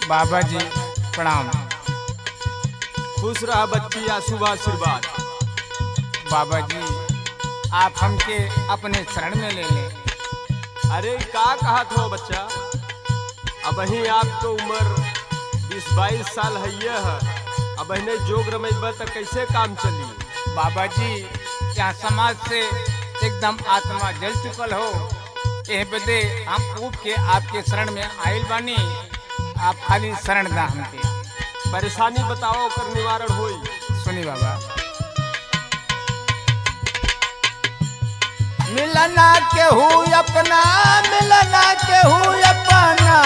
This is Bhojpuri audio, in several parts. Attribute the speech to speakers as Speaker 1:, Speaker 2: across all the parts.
Speaker 1: बाबा जी प्रणाम।
Speaker 2: खुश रहा बच्ची, शुभ आशीर्वाद।
Speaker 1: बाबा जी आप हमके अपने शरण में ले लें।
Speaker 2: अरे का कहा था बच्चा, अब ही आपको उम्र 20-22 साल है, अब ही जोग रमेबा तो कैसे काम चली।
Speaker 1: बाबा जी यहाँ समाज से एकदम आत्मा जल चुकल हो, एह बदे हम ऊब के आपके शरण में आयल बानी। आप खाली शरण दा हमके।
Speaker 2: परेशानी बताओ, कर निवारण होई।
Speaker 1: सुनी बाबा। मिलना केहू अपना, मिलना केहू अपना,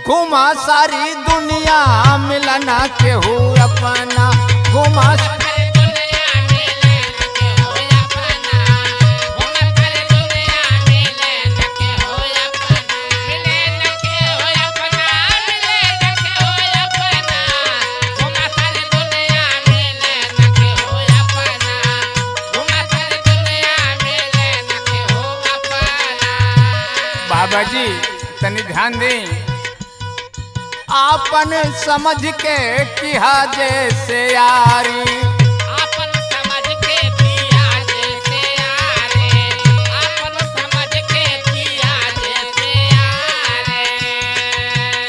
Speaker 1: घुमा सारी दुनिया। मिलना केहू अपना, घुमा बाबा जी तनी ध्यान दें। आपन समझ के किया जैसे यारी,
Speaker 3: आपन समझ के किया जैसे यारे, आपन समझ के किया जैसे यारे।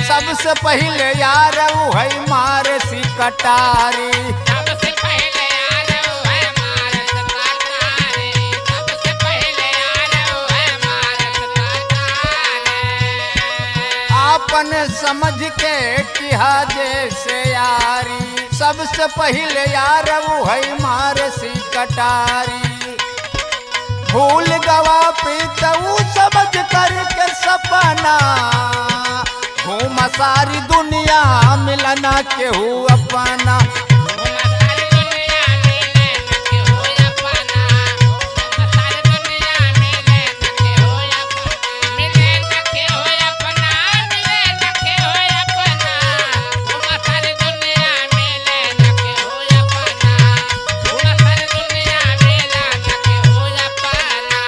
Speaker 1: सबसे पहले यार वो है मारे सी कटारी।
Speaker 3: सबसे पहले यार वो है मारस कटारे, सबसे पहले यार वो है मारस कटारे।
Speaker 1: आपन समझ के किया जैसे यारी, सबसे पहले यार वो है मारे सी कटारी। भूल गवा पीतऊ समझ करके सपना, घूम सारी दुनिया। मिलना केहू अपना,
Speaker 3: सारी दुनिया मिले न के हो अपना, सारी दुनिया मिले न के हो अपना, मिले न के हो अपना, मिले न के हो अपना, सारी दुनिया मिले न के हो अपना, सारी दुनिया मिले न के हो अपना।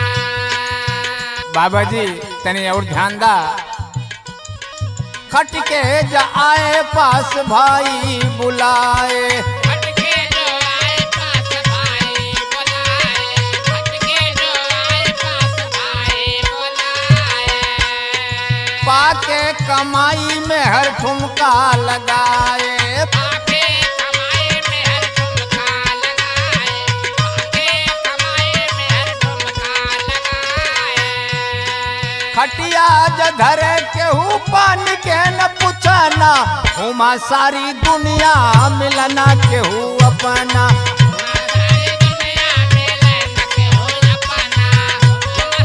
Speaker 1: बाबा जी तनी और ध्यान दा। खट के जा आए पास भाई बुलाए,
Speaker 3: हटके जो आए पास भाई बुलाए, हटके जो आए पास भाई बुलाए।
Speaker 1: पाके कमाई में हर ठुमका लगाए।
Speaker 3: आके कमाई में हर ठुमका लगाए, आके कमाई में हर ठुमका लगाए।
Speaker 1: खटिया जधर केहू पानी के न पुछना, घुमा सारी दुनिया। मिलना केहू अपना,
Speaker 3: सारी दुनिया मिले न के हो अपना,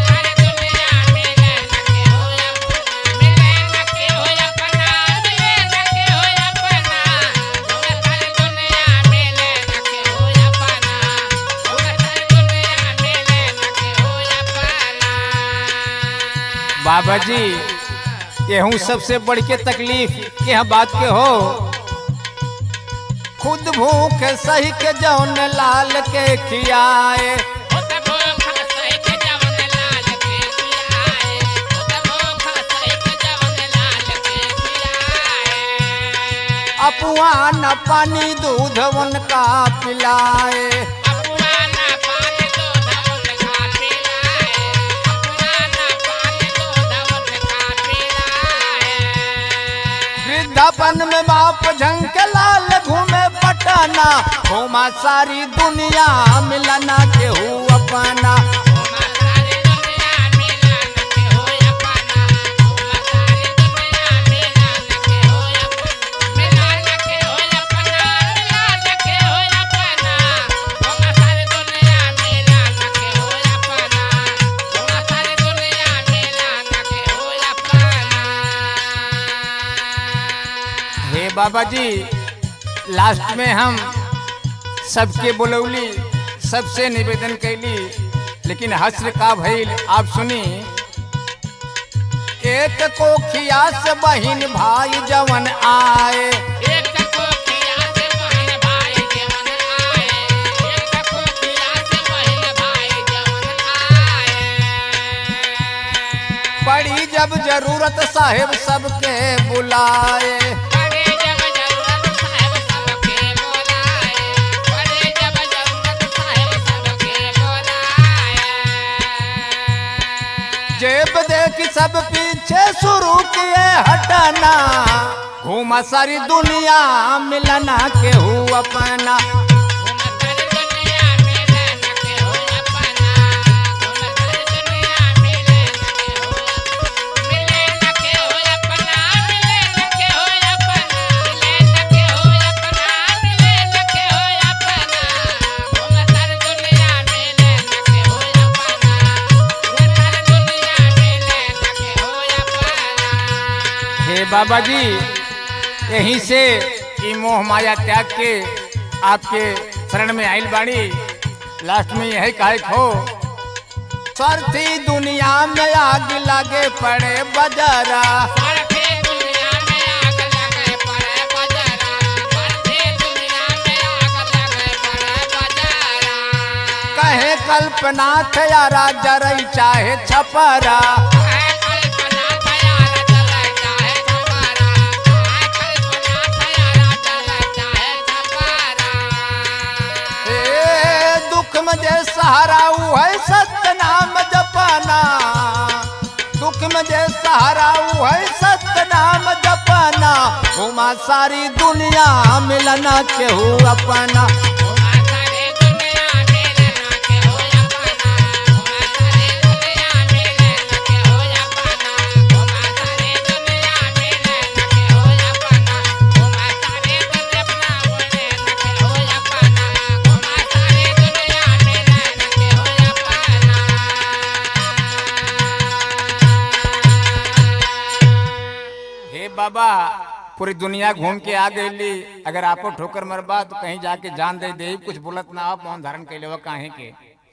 Speaker 3: सारी दुनिया मिले न के हो अपना, मिले न के हो अपना, मिले न के हो अपना, सारी दुनिया मिले न के हो अपना, सारी दुनिया मिले न के हो अपना।
Speaker 1: बाबा जी यहूँ सबसे बढ़ के तकलीफ यह बात के हो, खुद भूख सही के जौन लाल के खियाए।
Speaker 3: खुद भूख सही के जवन लाल के खियाए, खुद भूख सही के जवन लाल के खियाए।
Speaker 1: अपुआ न पानी दूध उनका पिलाए।
Speaker 3: अपुआ ना पानी दूध उनका पिलाए, अपुआ ना पानी दूध उनका पिलाए।
Speaker 1: वृद्धापन में बाप झंक लाल घूमे पटना, घूमा सारी दुनिया। मिलना केहू अपना,
Speaker 3: सारी दुनिया मिला न के हो अपना, सारी दुनिया मिला न के हो अपना, मिला न के हो अपना, मिला न के हो अपना, सारी दुनिया मिला न के हो अपना, सारी दुनिया मिला न के हो अपना।
Speaker 1: हे बाबा जी लास्ट में हम सबके बुलौली, सबसे निवेदन कैली, लेकिन हस्र का भइल आप सुनी। एक कोखिया से बहिन भाई जवन आए,
Speaker 3: एक कोखिया से बहन भाई जवन आए, एक कोखिया से बहन भाई जवन आए।
Speaker 1: पड़ी जब जरूरत साहेब सबके बुलाए।
Speaker 3: पड़े जब जरूरत साहेब सबके बुलाए, पड़े जब जरूरत साहेब सबके बुलाए।
Speaker 1: जेब देख सब पीछे शुरू किए हटना, घूमा सारी दुनिया मिलना केहू अपना। हे बाबा जी, यहीं से ई मोह माया त्याग के आपके शरण में आइल बाड़ी। लास्ट में यही कहे खो, स्वार्थी दुनिया में आग लागे पड़े बजरा। कहे कल्पना थयारा जरई चाहे छपरा। दुख में जे सहारा है सत्य नाम जपना, दुख में जे सहारा है सत्य नाम जपना। घुमा सारी दुनिया मिलना केहू अपना। बाबा पूरी दुनिया घूम के आ गई, अगर आपको ठोकर मरबा तो कहीं जाके जान दे कुछ बोलत ना आप मौन धारण कैले काहे के।